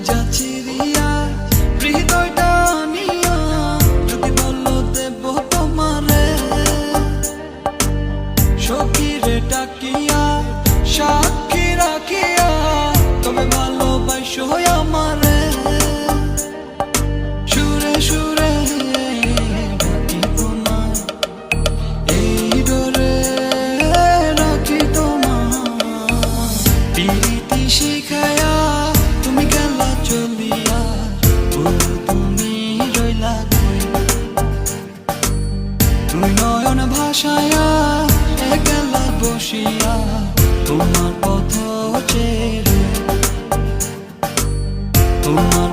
কলিজা চিরিয়া হৃদয়টা নিয়া যদি বলো দেব তোমারে সখীরে ডাকিয়া সাক্ষী রাখিয়া তবে ভালোবাসো আমারে সুরে সুরে ডাকি তোমায় এই ডোরে রাখি তোমায় প্রীতি শিখায়া তুমি গেলা চলিয়া ও তুমি রইলা কই তুমি নয়ন ভাসায়া গেলা বসিয়া তোমার পথ চেয়ে তোমার